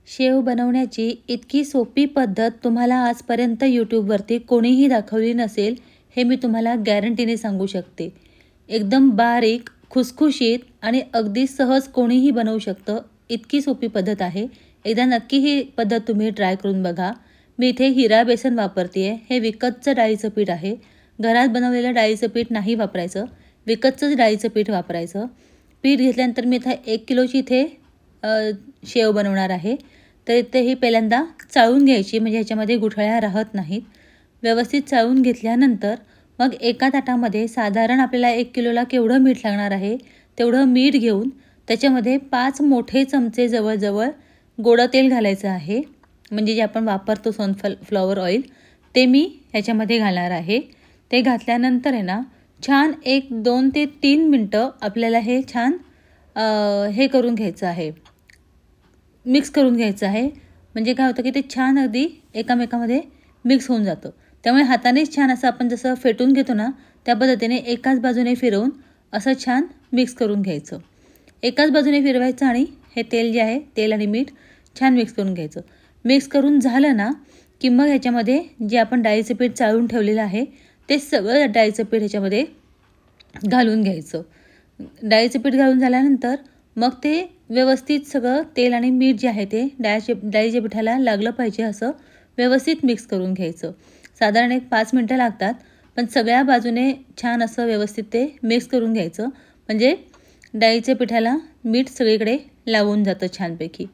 शेव बनवण्याची इतकी सोपी पद्धत तुम्हाला आजपर्यंत यूट्यूबवरती कोणीही दाखवली नसेल, हे मी तुम्हाला गॅरंटीने सांगू शकते. एकदम बारीक, खुसखुशीत आणि अगदी सहज कोणीही बनवू शकतं, इतकी सोपी पद्धत आहे. एकदा नक्की ही पद्धत तुम्ही ट्राय करून बघा. मी इथे हिरा बेसन वापरते आहे. हे विकतचं डाळीचं पीठ आहे. घरात बनवलेलं डाळीचं पीठ नाही वापरायचं, विकतचंच डाळीचं पीठ वापरायचं. पीठ घेतल्यानंतर मी इथे 1 किलोची इथे शेव बनवणार आहे. तर इथे ही पहिल्यांदा चाळून घ्यायची, म्हणजे ह्याच्यामध्ये गुठळ्या राहत नाहीत. व्यवस्थित चाळून घेतल्यानंतर मग एका ताटामध्ये साधारण आपल्याला 1 किलोला केवढं मीठ लागणार आहे तेवढं मीठ घेऊन त्याच्यामध्ये 5 मोठे चमचे जवळजवळ गोडं तेल घालायचं आहे. म्हणजे जे आपण वापरतो सनफ्लॉवर ऑइल, ते मी ह्याच्यामध्ये घालणार आहे. ते घातल्यानंतर आहे ना, छान 1, 2 ते 3 मिनटं आपल्याला हे छान हे करून घ्यायचं आहे, मिक्स करून घ्यायचं आहे. म्हणजे काय होतं की ते छान अगदी एकामेकामध्ये मिक्स होऊन जातं. त्यामुळे हातानेच छान असं आपण जसं फेटून घेतो ना, त्या पद्धतीने एकाच बाजूने फिरवून असं छान मिक्स करून घ्यायचं. एकाच बाजूने फिरवायचं आणि हे तेल जे आहे, तेल आणि मीठ छान मिक्स करून घ्यायचं. मिक्स करून झालं ना की मग ह्याच्यामध्ये जे आपण डाळीचं पीठ चाळून ठेवलेलं आहे ते सगळं डाळीचं पीठ ह्याच्यामध्ये घालून घ्यायचं. डाळीचं पीठ घालून झाल्यानंतर मग ते व्यवस्थित सगळं तेल आणि मीठ जे आहे ते डाळीच्या पिठाला लागलं पाहिजे असं व्यवस्थित मिक्स करून घ्यायचं. साधारण 5 मिनटं लागतात, पण सगळ्या बाजूने छान असं व्यवस्थित ते मिक्स करून घ्यायचं. म्हणजे डाळीच्या पिठाला मीठ सगळीकडे लागून जातं छानपैकी.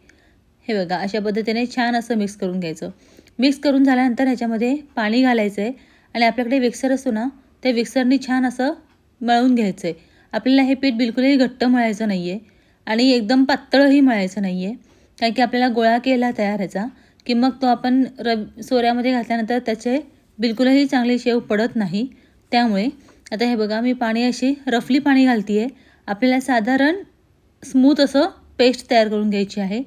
हे बघा, अशा पद्धतीने छान असं मिक्स करून घ्यायचं. मिक्स करून झाल्यानंतर ह्याच्यामध्ये पाणी घालायचं आहे आणि आपल्याकडे मिक्सर असतो ना, त्या मिक्सरनी छान असं मळून घ्यायचं आहे. आपल्याला हे पीठ बिलकुलही घट्ट मळायचं नाही आहे आणि एकदम पातळही मळायचं नाही आहे. कारण की आपल्याला गोळा केला तयार ह्याचा की मग तो आपण सोऱ्यामध्ये घातल्यानंतर त्याचे बिलकुलही चांगली शेव पडत नाही. त्यामुळे आता हे बघा, मी पाणी अशी रफली पाणी घालते आहे. आपल्याला साधारण स्मूथ असं पेस्ट तयार करून घ्यायची आहे.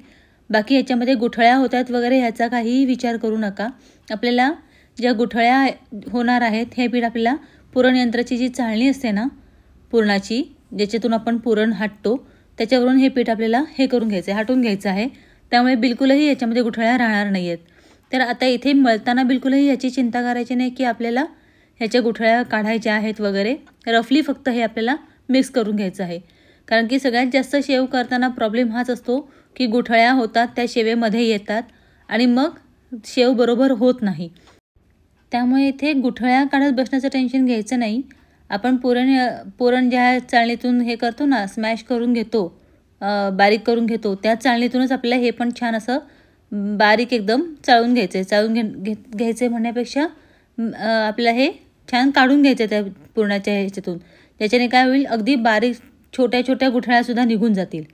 बाकी ह्याच्यामध्ये गुठळ्या होतात वगैरे ह्याचा काहीही विचार करू नका. आपल्याला ज्या गुठळ्या होणार आहेत, हे पीठ आपल्याला पुरण यंत्राची जी चाळणी असते ना पुरणाची, ज्याच्यातून आपण पुरण हाटतो, त्याच्यावरून हे पीठ आपल्याला हे करून घ्यायचं आहे, हाटून घ्यायचं आहे. त्यामुळे बिलकुलही याच्यामध्ये गुठळ्या राहणार नाही आहेत. तर आता इथे मळताना बिलकुलही याची चिंता करायची नाही की आपल्याला ह्याच्या गुठळ्या काढायच्या आहेत वगैरे. रफली फक्त हे आपल्याला मिक्स करून घ्यायचं आहे. कारण की सगळ्यात जास्त शेव करताना प्रॉब्लेम हाच असतो की गुठळ्या होतात, त्या शेवेमध्ये येतात आणि मग शेव बरोबर होत नाही. त्यामुळे इथे गुठळ्या काढत बसण्याचं टेन्शन घ्यायचं नाही. आपण पुरण ज्या चाळणीतून हे करतो ना, स्मॅश करून घेतो, बारीक करून घेतो, त्या चाळणीतूनच आपल्याला हे पण छान असं बारीक एकदम चाळून घ्यायचं आहे. घ्यायचं म्हणण्यापेक्षा आपल्याला हे छान काढून घ्यायचं आहे त्या पुरणाच्या ह्याच्यातून. त्याच्याने काय होईल, अगदी बारीक छोट्या छोट्या गुठळ्यासुद्धा निघून जातील.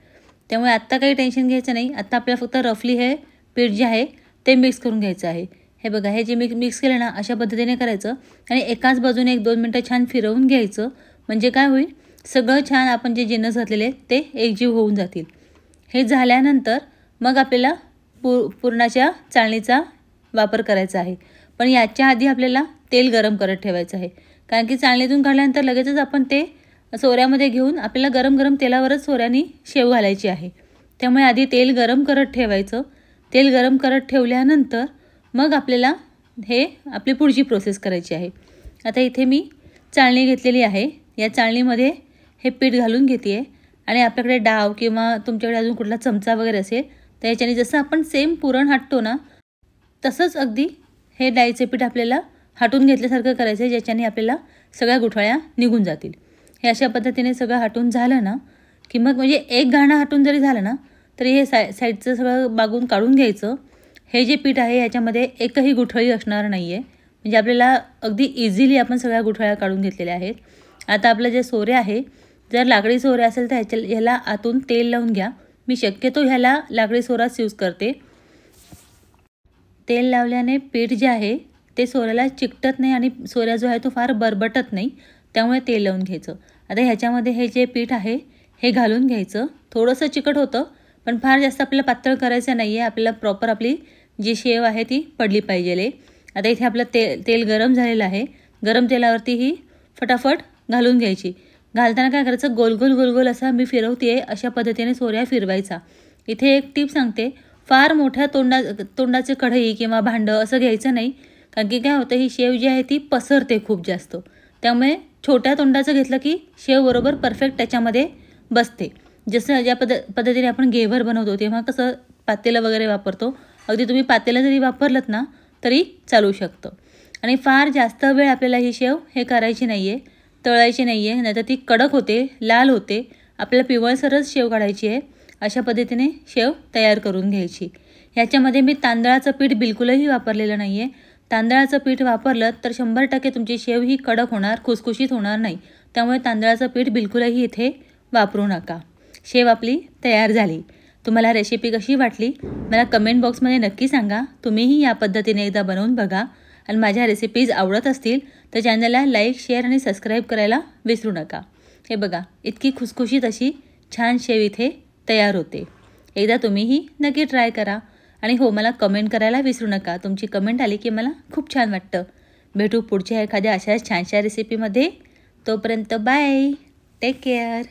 त्यामुळे आत्ता काही टेन्शन घ्यायचं नाही. आत्ता आपल्याला फक्त रफली हे पीठ जे आहे ते मिक्स करून घ्यायचं आहे. हे बघा, हे जे मिक्स केलं ना, अशा पद्धतीने करायचं आणि एकाच बाजूने 1-2 मिनटं छान फिरवून घ्यायचं. म्हणजे काय होईल, सगळं छान आपण जे जिन्नस घातलेले ते एकजीव होऊन जातील. हे झाल्यानंतर मग आपल्याला पुरणाच्या चाळणीचा वापर करायचा आहे. पण याच्या आधी आपल्याला तेल गरम करत ठेवायचं आहे. कारण की चाळणीतून काढल्यानंतर लगेचच आपण ते सोऱ्यामध्ये घेऊन आपल्याला गरम गरम तेलावरच सोऱ्याने शेव घालायची आहे. त्यामुळे आधी तेल गरम करत ठेवायचं. तेल गरम करत ठेवल्यानंतर मग आपल्याला हे आपली पुढची प्रोसेस करायची आहे. आता इथे मी चाळणी घेतलेली आहे. या चाळणीमध्ये हे पीठ घालून घेते आहे आणि आपल्याकडे डाव किंवा तुमच्याकडे अजून कुठला चमचा वगैरे असेल तर याच्याने जसं आपण सेम पुरण हाटतो ना, तसंच अगदी हे डाळीचे पीठ आपल्याला हाटून घेतल्यासारखं करायचं आहे, ज्याच्याने आपल्याला सगळ्या गुठळ्या निघून जातील. हे अशा पद्धतीने सगळं हाटून झालं ना की मग म्हणजे एक घाणं हाटून जरी झालं ना तरी हे साईडचं सगळं बागून काढून घ्यायचं. हे जे पीठ आहे ह्याच्यामध्ये एकही गुठळी असणार नाही आहे. म्हणजे आपल्याला अगदी इझिली आपण सगळ्या गुठळ्या काढून घेतलेल्या आहेत. आता आपलं जे सोरे आहे, जर लाकडी सोरे असेल तर ह्याला आतून तेल लावून घ्या. मी शक्यतो ह्याला लाकडी सोराच यूज करते. तेल लावल्याने पीठ जे आहे ते सोऱ्याला चिकटत नाही आणि सोऱ्या जो आहे तो फार बरबटत नाही. त्यामुळे तेल लावून घ्यायचं. आता ह्याच्यामध्ये हे जे पीठ आहे हे घालून घ्यायचं. थोडंसं चिकट होतं, पण फार जास्त आपल्याला पातळ करायचं नाही आहे. आपल्याला प्रॉपर आपली जी शेव आहे ती पडली पाहिजे. आता इथे आपलं तेल गरम झालेलं आहे. गरम तेलावरती ही फटाफट घालून घ्यायची. घालताना काय करायचं, गोल गोल गोल गोल असा मी फिरवते आहे, अशा पद्धतीने सोऱ्या फिरवायचा. इथे एक टीप सांगते, फार मोठ्या तोंडाचे कढई किंवा भांडं असं घ्यायचं नाही, कारण की काय होतं, ही शेव जी आहे ती पसरते खूप जास्त. त्यामुळे छोट्या तोंडाचं घेतलं की शेव बरोबर परफेक्ट त्याच्यामध्ये बसते. जसं ज्या पद्धतीने आपण घेवर बनवतो तेव्हा कसं पातेलं वगैरे वापरतो, अगदी तुम्ही पातेलं जरी वापरलं ना तरी चालू शकतं. आणि फार जास्त वेळ आपल्याला ही शेव हे करायची नाही आहे, तळायची नाही आहे, नाहीतर ती कडक होते, लाल होते. आपल्याला पिवळसरच शेव काढायची आहे. अशा पद्धतीने शेव तयार करून घ्यायची. ह्याच्यामध्ये मी तांदळाचं पीठ बिलकुलही वापरलेलं नाही आहे. तांदळाचं पीठ वापरलं तर 100% तुमची शेव ही कडक होणार, खुसखुशीत होणार नाही. त्यामुळे तांदळाचं पीठ बिलकुलही इथे वापरू नका. शेव आपली तयार झाली. तुम्हाला रेसिपी कशी वाटली मला कमेंट बॉक्समध्ये नक्की सांगा. तुम्हीही या पद्धतीने एकदा बनवून बघा आणि माझ्या रेसिपीज आवडत असतील तर चॅनलला लाईक, शेअर आणि सबस्क्राईब करायला विसरू नका. हे बघा, इतकी खुसखुशीत अशी छान शेव इथे तयार होते. एकदा तुम्हीही नक्की ट्राय करा. आणि हो, मला कमेंट करायला विसरू नका. तुमची कमेंट आली की मला खूप छान वाटतं. भेटू पुढच्या एखाद्या अशाच छानशा रेसिपीमध्ये. तोपर्यंत बाय, टेक केअर.